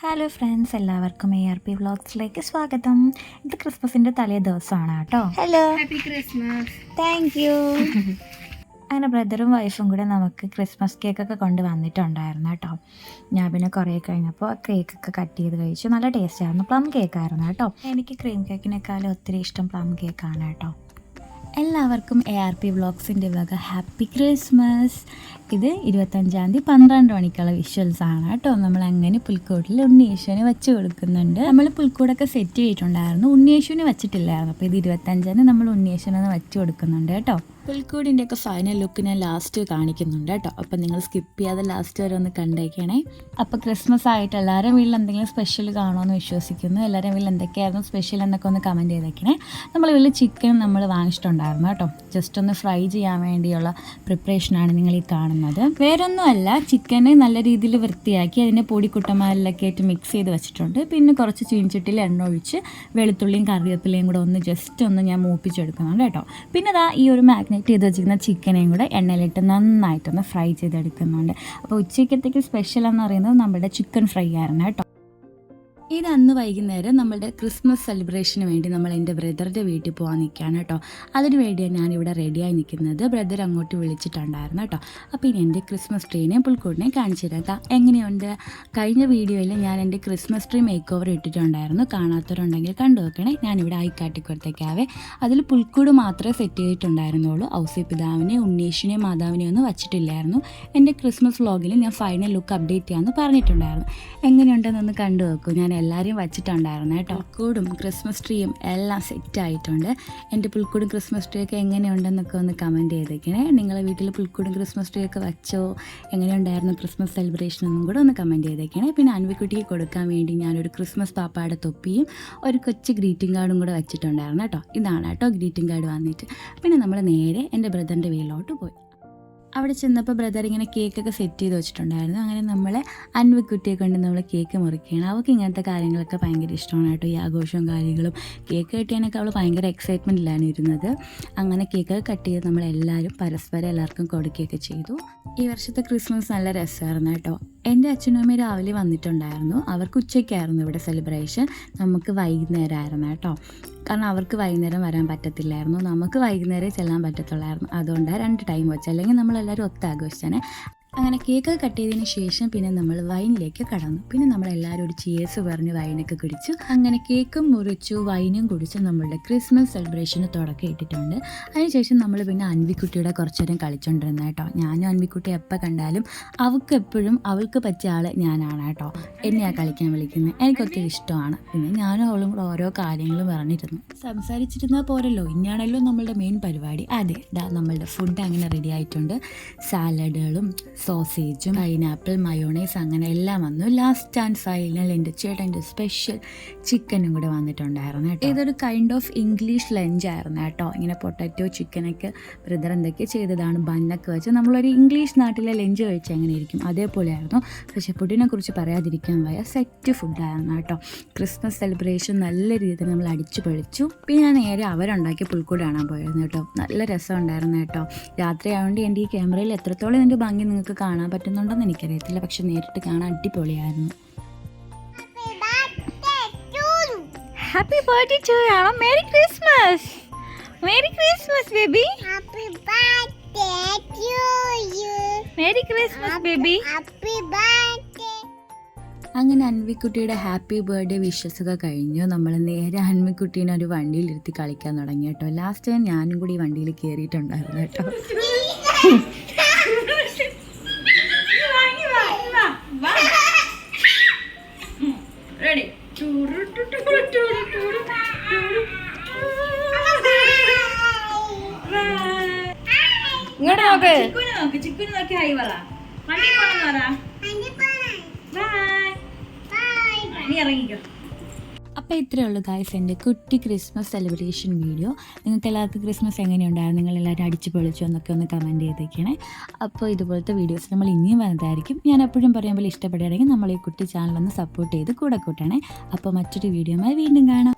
Hello friends, എല്ലാവർക്കും ARP വ്ളോഗ്സിലേക്ക് സ്വാഗതം. ഇത് ക്രിസ്മസിൻ്റെ തലേ ദിവസമാണ് കേട്ടോ. Hello, happy Christmas. Thank you. അങ്ങനെ ബ്രദറും വൈഫും കൂടെ നമുക്ക് ക്രിസ്മസ് കേക്കൊക്കെ കൊണ്ട് വന്നിട്ടുണ്ടായിരുന്നു കേട്ടോ. ഞാൻ പിന്നെ കുറേ കഴിഞ്ഞപ്പോൾ കേക്കൊക്കെ കട്ട് ചെയ്ത് കഴിച്ചു. നല്ല ടേസ്റ്റ് ആയിരുന്നു. പ്ലം കേക്കായിരുന്നു കേട്ടോ. എനിക്ക് ക്രീം കേക്കിനേക്കാളും ഒത്തിരി ഇഷ്ടം പ്ലം കേക്കാണ് കേട്ടോ. എല്ലാവർക്കും ARP വ്ളോഗ്സിൻ്റെ വക ഹാപ്പി ക്രിസ്മസ്. ഇത് 25-ാം തീയതി 12 മണിക്കുള്ള വിഷ്വൽസാണ് കേട്ടോ. നമ്മൾ അങ്ങനെ പുൽക്കൂട്ടിൽ ഉണ്ണിയേശുവിനെ വെച്ച് കൊടുക്കുന്നുണ്ട്. നമ്മൾ പുൽക്കൂടൊക്കെ സെറ്റ് ചെയ്തിട്ടുണ്ടായിരുന്നു, ഉണ്ണിയേശുവിനെ വെച്ചിട്ടില്ലായിരുന്നു. അപ്പോൾ ഇത് 25-ാം തീയതി നമ്മൾ ഉണ്ണിയേശുവിനെ വെച്ച് കൊടുക്കുന്നുണ്ട് കേട്ടോ. പുൽക്കൂടിൻ്റെയൊക്കെ ഫൈനൽ ലുക്ക് ഞാൻ ലാസ്റ്റ് കാണിക്കുന്നുണ്ട് കേട്ടോ. അപ്പോൾ നിങ്ങൾ സ്കിപ്പ് ചെയ്യാതെ ലാസ്റ്റ് വരെ ഒന്ന് കണ്ടേക്കണേ. അപ്പോൾ ക്രിസ്മസ് ആയിട്ട് എല്ലാവരും വീട്ടിൽ എന്തെങ്കിലും സ്പെഷ്യൽ കാണുമെന്ന് വിശ്വസിക്കുന്നു. എല്ലാവരും വീട്ടിൽ എന്തൊക്കെയായിരുന്നു സ്പെഷ്യൽ എന്നൊക്കെ ഒന്ന് കമൻറ്റ് ചെയ്തേക്കണേ. നമ്മൾ വീട്ടിൽ ചിക്കൻ നമ്മൾ വാങ്ങിച്ചിട്ടുണ്ടായിരുന്നു കേട്ടോ. ജസ്റ്റ് ഒന്ന് ഫ്രൈ ചെയ്യാൻ വേണ്ടിയുള്ള പ്രിപ്പറേഷനാണ് നിങ്ങൾ ഈ കാണുന്നത്. വേറൊന്നുമല്ല, ചിക്കന് നല്ല രീതിയിൽ വൃത്തിയാക്കി അതിൻ്റെ പൊടിക്കുട്ടന്മാരിലൊക്കെ ആയിട്ട് മിക്സ് ചെയ്ത് വെച്ചിട്ടുണ്ട്. പിന്നെ കുറച്ച് ചീനിച്ചട്ടിയിൽ എണ്ണ ഒഴിച്ച് വെളുത്തുള്ളിയും കറിവേപ്പിലയും കൂടെ ഒന്ന് ജസ്റ്റ് ഒന്ന് ഞാൻ മൂപ്പിച്ചെടുക്കുന്നുണ്ട് കേട്ടോ. പിന്നെ അതാ ഈ ഒരു മാഗ്നേറ്റ് ചെയ്ത് വെച്ചിരിക്കുന്ന ചിക്കനെയും കൂടെ എണ്ണയിലിട്ട് നന്നായിട്ടൊന്ന് ഫ്രൈ ചെയ്തെടുക്കുന്നുണ്ട്. അപ്പോൾ ഉച്ചയ്ക്കത്തേക്ക് സ്പെഷ്യൽ എന്ന് പറയുന്നത് നമ്മുടെ ചിക്കൻ ഫ്രൈ ആയിരുന്നു കേട്ടോ. ഇത് അന്ന് വൈകുന്നേരം നമ്മളുടെ ക്രിസ്മസ് സെലിബ്രേഷന് വേണ്ടി നമ്മൾ എൻ്റെ ബ്രദറിൻ്റെ വീട്ടിൽ പോകാൻ നിൽക്കുകയാണ് കേട്ടോ. അതിന് വേണ്ടിയാണ് ഞാനിവിടെ റെഡിയായി നിൽക്കുന്നത്. ബ്രദർ അങ്ങോട്ട് വിളിച്ചിട്ടുണ്ടായിരുന്നു കേട്ടോ. അപ്പോൾ ഇനി എൻ്റെ ക്രിസ്മസ് ട്രീനെയും പുൽക്കൂടിനെയും കാണിച്ചു തരാം. എങ്ങനെയുണ്ട്? കഴിഞ്ഞ വീഡിയോയിൽ ഞാൻ എൻ്റെ ക്രിസ്മസ് ട്രീ മേക്ക് ഓവർ ഇട്ടിട്ടുണ്ടായിരുന്നു. കാണാത്തവരുണ്ടെങ്കിൽ കണ്ടു നോക്കണേ. ഞാനിവിടെ ആയിക്കാട്ടി കൊടുത്തേക്കാവേ. അതിൽ പുൽക്കൂട് മാത്രമേ സെറ്റ് ചെയ്തിട്ടുണ്ടായിരുന്നുള്ളൂ. ഔസേപ്പിതാവിനെ, ഉണ്ണീഷിനെയും മാതാവിനെയും ഒന്നും വച്ചിട്ടില്ലായിരുന്നു. എൻ്റെ ക്രിസ്മസ് വ്ളോഗിൽ ഞാൻ ഫൈനൽ ലുക്ക് അപ്ഡേറ്റ് ചെയ്യാമെന്ന് പറഞ്ഞിട്ടുണ്ടായിരുന്നു. എങ്ങനെയുണ്ടെന്നൊന്ന് കണ്ടു നോക്കൂ. ഞാൻ എല്ലാവരെയും വച്ചിട്ടുണ്ടായിരുന്നു കേട്ടോ. പുൽക്കൂടും ക്രിസ്മസ് ട്രീയും എല്ലാം സെറ്റായിട്ടുണ്ട്. എൻ്റെ പുൽക്കൂടും ക്രിസ്മസ് ട്രീ ഒക്കെ എങ്ങനെയുണ്ടെന്നൊക്കെ ഒന്ന് കമൻറ്റ് ചെയ്തേക്കണേ. നിങ്ങളെ വീട്ടിൽ പുൽക്കൂടും ക്രിസ്മസ് ട്രീ ഒക്കെ വെച്ചോ? എങ്ങനെയുണ്ടായിരുന്നു ക്രിസ്മസ് സെലിബ്രേഷൻ എന്നും കൂടെ ഒന്ന് കമൻറ്റ് ചെയ്തേക്കണേ. പിന്നെ അൻവിക്കുട്ടിക്ക് കൊടുക്കാൻ വേണ്ടി ഞാനൊരു ക്രിസ്മസ് പാപ്പായുടെ തൊപ്പിയും ഒരു കൊച്ചു ഗ്രീറ്റിംഗ് കാർഡും കൂടെ വെച്ചിട്ടുണ്ടായിരുന്നു കേട്ടോ. ഇതാണ് കേട്ടോ ഗ്രീറ്റിംഗ് കാർഡ് വന്നിട്ട്. പിന്നെ നമ്മൾ നേരെ എൻ്റെ ബ്രദറിൻ്റെ വീട്ടിലോട്ട് പോയി. അവിടെ ചെന്നപ്പോൾ ബ്രദർ ഇങ്ങനെ കേക്കൊക്കെ സെറ്റ് ചെയ്ത് വെച്ചിട്ടുണ്ടായിരുന്നു. അങ്ങനെ നമ്മളെ അൻവിക്കുട്ടിയെ കൊണ്ട് നമ്മൾ കേക്ക് മുറിക്കുകയാണ്. അവൾക്ക് ഇങ്ങനത്തെ കാര്യങ്ങളൊക്കെ ഭയങ്കര ഇഷ്ടമാണ് കേട്ടോ. ഈ ആഘോഷവും കാര്യങ്ങളും കേക്ക് കട്ടിയാനൊക്കെ അവൾ ഭയങ്കര എക്സൈറ്റ്മെൻറ്റിലാണ് ഇരുന്നത്. അങ്ങനെ കേക്ക് കട്ട് ചെയ്ത് നമ്മളെല്ലാവരും പരസ്പരം എല്ലാവർക്കും കൊടുക്കുകയൊക്കെ ചെയ്തു. ഈ വർഷത്തെ ക്രിസ്മസ് നല്ല രസമായിരുന്നു കേട്ടോ. എൻ്റെ അച്ഛനും അമ്മയും രാവിലെ വന്നിട്ടുണ്ടായിരുന്നു. അവർക്ക് ഉച്ചയ്ക്കായിരുന്നു ഇവിടെ സെലിബ്രേഷൻ. നമുക്ക് വൈകുന്നേരമായിരുന്നു കേട്ടോ. കാരണം അവർക്ക് വൈകുന്നേരം വരാൻ പറ്റത്തില്ലായിരുന്നു, നമുക്ക് വൈകുന്നേരം ചെല്ലാൻ പറ്റത്തുള്ളായിരുന്നു. അതുകൊണ്ടാണ് 2 ടൈം വെച്ച്, അല്ലെങ്കിൽ നമ്മളെല്ലാവരും ഒത്താഘോഷിച്ചാണ്. അങ്ങനെ കേക്ക് കട്ട് ചെയ്തതിന് ശേഷം പിന്നെ നമ്മൾ വൈനിലേക്ക് കടന്നു. പിന്നെ നമ്മളെല്ലാവരും ഒരു ചിയേഴ്സ് പറഞ്ഞ് വൈനൊക്കെ കുടിച്ചു. അങ്ങനെ കേക്കും മുറിച്ചു, വൈനും കുടിച്ച് നമ്മളുടെ ക്രിസ്മസ് സെലിബ്രേഷന് തുടക്കം ഇട്ടിട്ടുണ്ട്. അതിനുശേഷം നമ്മൾ പിന്നെ അൻവിക്കുട്ടിയുടെ കുറച്ച് നേരം കളിച്ചുകൊണ്ടിരുന്ന കേട്ടോ. ഞാനും അൻവിക്കുട്ടി എപ്പോൾ കണ്ടാലും അവൾക്ക് എപ്പോഴും അവൾക്ക് പറ്റിയ ആൾ ഞാനാണ് കേട്ടോ. എന്നെയാണ് കളിക്കാൻ വിളിക്കുന്നത്. എനിക്കൊത്തിരി ഇഷ്ടമാണ്. പിന്നെ ഞാനും അവളും കൂടെ ഓരോ കാര്യങ്ങളും പറഞ്ഞിരുന്നു. സംസാരിച്ചിരുന്നാൽ പോരല്ലോ, ഇനിയാണല്ലോ നമ്മളുടെ മെയിൻ പരിപാടി. അതെ, നമ്മളുടെ ഫുഡ് അങ്ങനെ റെഡി ആയിട്ടുണ്ട്. സാലഡുകളും സോസേജും പൈനാപ്പിൾ മയോണൈസ് അങ്ങനെ എല്ലാം വന്നു. ലാസ്റ്റ് ആൻഡ് ഫൈനൽ എൻ്റെ ചേട്ടൻ്റെ സ്പെഷ്യൽ ചിക്കനും കൂടെ വന്നിട്ടുണ്ടായിരുന്നു കേട്ടോ. ഇതൊരു കൈൻഡ് ഓഫ് ഇംഗ്ലീഷ് ലഞ്ച് ആയിരുന്നു കേട്ടോ. ഇങ്ങനെ പൊട്ടാറ്റോ ചിക്കനൊക്കെ ബ്രദർ എന്തൊക്കെ ചെയ്തതാണ്, ബന്നൊക്കെ വെച്ച് നമ്മളൊരു ഇംഗ്ലീഷ് നാട്ടിലെ ലഞ്ച് കഴിച്ച് എങ്ങനെ ഇരിക്കും അതേപോലെയായിരുന്നു. പക്ഷേ ഫുഡിനെ കുറിച്ച് പറയാതിരിക്കാൻ വയ്യ, സെറ്റ് ഫുഡായിരുന്നു കേട്ടോ. ക്രിസ്മസ് സെലിബ്രേഷൻ നല്ല രീതിയിൽ നമ്മൾ അടിച്ചു പൊളിച്ചു. പിന്നെ ഞാൻ നേരെ അവരുണ്ടാക്കിയ പുൽക്കൂട് കാണാൻ പോയിരുന്നു കേട്ടോ. നല്ല രസം ഉണ്ടായിരുന്നു കേട്ടോ. രാത്രി ആയതുകൊണ്ട് എൻ്റെ ഈ ക്യാമറയിൽ എത്രത്തോളം എൻ്റെ ഭംഗി നിങ്ങൾക്ക് കാണാൻ പറ്റുന്നുണ്ടെന്ന് എനിക്കറിയത്തില്ല, പക്ഷെ നേരിട്ട് കാണാൻ അടിപൊളിയായിരുന്നു. Happy birthday to you. Merry Christmas. Merry Christmas baby. Happy birthday to you. Merry Christmas baby. Happy birthday. അങ്ങനെ അൻവിക്കുട്ടിയുടെ ഹാപ്പി ബർത്ത്ഡേ വിഷസൊക്കെ കഴിഞ്ഞു. നമ്മൾ നേരെ അൻവിക്കുട്ടീനെ ഒരു വണ്ടിയിലിരുത്തി കളിക്കാൻ തുടങ്ങി കേട്ടോ. ലാസ്റ്റ് ടൈം ഞാനും കൂടി ഈ വണ്ടിയിൽ കയറിയിട്ടുണ്ടായിരുന്നു കേട്ടോ. അപ്പോൾ ഇത്രയേ ഉള്ളൂ ഗായ്സ് എൻ്റെ കുട്ടി ക്രിസ്മസ് സെലിബ്രേഷൻ വീഡിയോ. നിങ്ങൾക്ക് എല്ലാവർക്കും ക്രിസ്മസ് എങ്ങനെയുണ്ടായിരുന്നു, നിങ്ങളെല്ലാവരും അടിച്ചു പൊളിച്ചു എന്നൊക്കെ ഒന്ന് കമൻറ്റ് ചെയ്തേക്കണേ. അപ്പോൾ ഇതുപോലത്തെ വീഡിയോസ് നമ്മൾ ഇനിയും വന്നതായിരിക്കും. ഞാൻ എപ്പോഴും പറയുമ്പോൾ ഇഷ്ടപ്പെടുകയാണെങ്കിൽ നമ്മൾ ഈ കുട്ടി ചാനലൊന്ന് സപ്പോർട്ട് ചെയ്ത് കൂടെ കൂട്ടണേ. അപ്പോൾ മറ്റൊരു വീഡിയോയുമായി വീണ്ടും കാണാം.